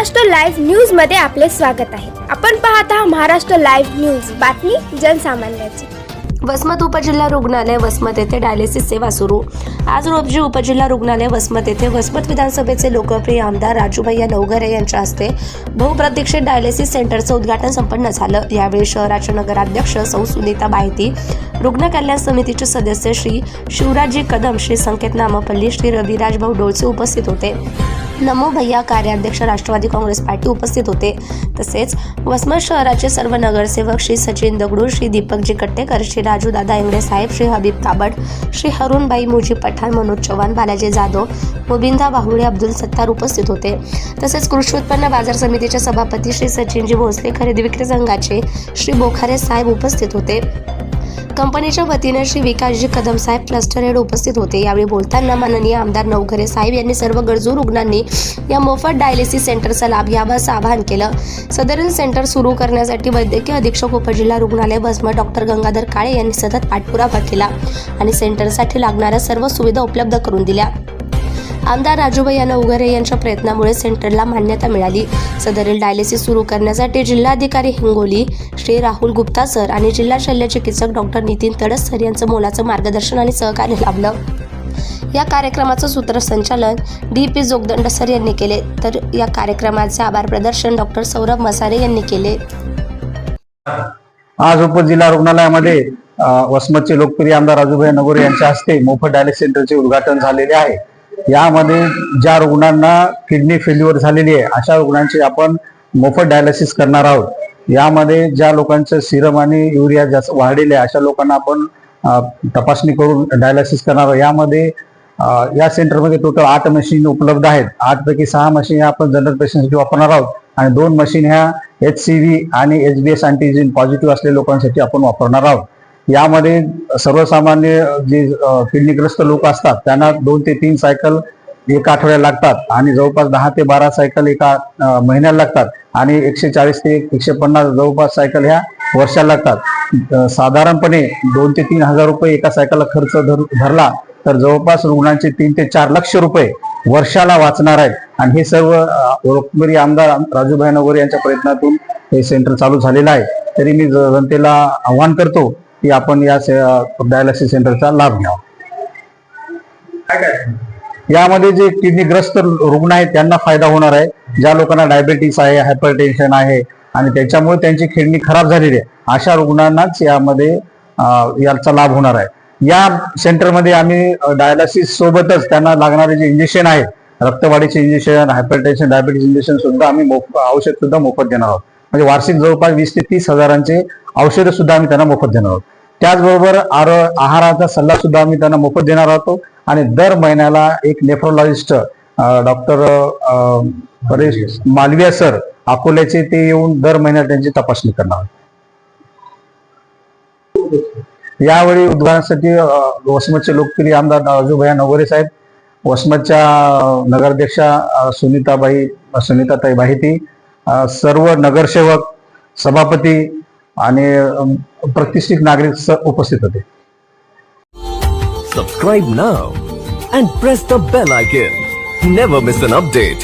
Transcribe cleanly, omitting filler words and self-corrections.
Maharashtra live news मध्ये आपले स्वागत आहे। आपण पाहत आहात महाराष्ट्र लाईव्ह न्यूज, बातमी जनसामान्याची। वसमत उपजिल्हा रुग्णालय वसमत येथे डायलिसिस सेवा सुरू। आज रोजी उपजिल्हा रुग्णालय वसमत येथे वसमत विधानसभेचे लोकप्रिय आमदार राजूभैया नवघरे यांच्या हस्ते बहुप्रतीक्षित डायलिसिस सेंटरचं उद्घाटन संपन्न झालं। यावेळी शहराचे नगराध्यक्ष सौ सुनीता बाहिती, रुग्ण कल्याण समितीचे सदस्य श्री शिवराजी कदम, श्री संकेत नामपल्ली, श्री रविराज भाऊ डोळसे उपस्थित होते। नमो भैया कार्याध्यक्ष राष्ट्रवादी काँग्रेस पार्टी उपस्थित होते। तसेच वसमत शहराचे सर्व नगरसेवक श्री सचिन दगडू, श्री दीपकजी कट्टेकर, श्री राजू दादा इंगळे साहेब, श्री हबीब काबड, श्री हरुणबाई मुजी पठाण, मनोज चव्हाण, बालाजी जाधव, मुबिंदा बाहुळे, अब्दुल सत्तार उपस्थित होते। तसेच कृषी उत्पन्न बाजार समितीचे सभापती श्री सचिनजी भोसले, खरेदी विक्री संघाचे श्री बोखारे साहेब उपस्थित होते। कंपनीच्या वतीने श्री विकासजी कदम साहेब क्लस्टर हेड उपस्थित होते। यावेळी बोलताना माननीय आमदार नवघरे साहेब यांनी सर्व गरजू रुग्णांनी या मोफत डायलिसिस सेंटरचा लाभ घ्यावा असं आवाहन केलं। सदरील सेंटर सुरू करण्यासाठी वैद्यकीय अधीक्षक उपजिल्हा रुग्णालय वसमत डॉक्टर गंगाधर काळे यांनी सतत पाठपुरावा केला आणि सेंटरसाठी लागणाऱ्या सर्व सुविधा उपलब्ध करून दिल्या। आमदार राजूभैया नवघरे यांच्या प्रयत्नामुळे सेंटरला मान्यता मिळाली। सदरील डायलिसिस सुरू करण्यासाठी जिल्हाधिकारी हिंगोली श्री राहुल गुप्ता सर आणि जिल्हा शल्य चिकित्सक डॉक्टर नितीन तडस सर यांचं मोलाचं मार्गदर्शन आणि सहकार्य लाभलं। या कार्यक्रमाचं सूत्रसंचालन DP जोगदंड सर यांनी केले, तर या कार्यक्रमाचे आभार प्रदर्शन डॉक्टर सौरभ मसारे यांनी केले। आज उपजिल्हा रुग्णालयामध्ये वसमतचे लोकप्रिय आमदार राजूभैया नवघरे यांच्या हस्ते मोफत डायलिसिस सेंटरचे उद्घाटन झालेले आहे। यामध्ये ज्या रुग्णांना किडनी फेल्युअर झालेली आहे अशा रुग्णांची आपण मोफत डायलिसिस करणार आहोत। यामध्ये ज्या लोकांचं सिरम आणि युरिया जास्त वाढलेले आहे अशा लोकांना आपण तपासणी करून डायलिसिस करणार आहोत। यामध्ये या सेंटरमध्ये टोटल 8 मशीन उपलब्ध आहेत। 8 पैकी 6 मशीन आपण जनरल पेशंटसाठी वापरणार आहोत आणि 2 मशीन ह्या HCV आणि HBS अँटीजेन पॉझिटिव्ह असलेल्या लोकांसाठी आपण वापरणार आहोत। यामध्ये सर्वसामान्य जे किडनीग्रस्त लोक असतात त्यांना 2 ते 3 सायकल एका आठवड्याला लागतात आणि जवळपास 10 ते 12 सायकल एका महिन्याला लागतात आणि 140 ते 150 जवळपास सायकल ह्या वर्षाला लागतात। साधारणपणे 2 ते 3 हजार रुपये एका सायकलला खर्च धरला तर जवळपास रुग्णांचे 3 ते 4 लक्ष रुपये वर्षाला वाचणार आहेत आणि हे सर्व लोकप्रिय आमदार राजूभैया नवघरे यांच्या प्रयत्नातून हे सेंटर चालू झालेलं आहे। तरी मी जनतेला आवाहन करतो की आपण या डायलिसिस सेंटरचा लाभ घ्यावा। यामध्ये जे किडनीग्रस्त रुग्ण आहेत त्यांना फायदा होणार आहे। ज्या लोकांना डायबिटीस आहे, हायपरटेन्शन आहे आणि त्याच्यामुळे त्यांची किडनी खराब झालेली आहे अशा रुग्णांनाच यामध्ये याचा लाभ होणार आहे। या सेंटरमध्ये आम्ही डायलिसिस सोबतच त्यांना लागणारे जे इंजेक्शन आहेत, रक्तवाढीचे इंजेक्शन, हायपरटेन्शन, डायबिटीस इंजेक्शन सुद्धा आम्ही औषध सुद्धा मोफत देणार आहोत। म्हणजे वार्षिक जवळपास 20 ते 30 हजारांचे औषधं सुद्धा आम्ही त्यांना मोफत देणार आहोत। त्याचबरोबर आहाराचा सल्ला सुद्धा आम्ही त्यांना मोफत देणार आहोत आणि दर महिन्याला एक nephrologist doctor Paresh Malviya sir अकोल्याचे ते येऊन दर महिन्यात त्यांची तपासणी करणार आहोत। यावेळी उद्घाटनासाठी वसमतचे लोकप्रिय आमदार राजूभैया नवघरे साहेब, वसमतच्या नगराध्यक्षा सुनीताताई बाहिती, सर्व नगरसेवक, सभापती आणि प्रतिष्ठित नागरिक उपस्थित होते। Subscribe now and press the bell icon. Never miss an update.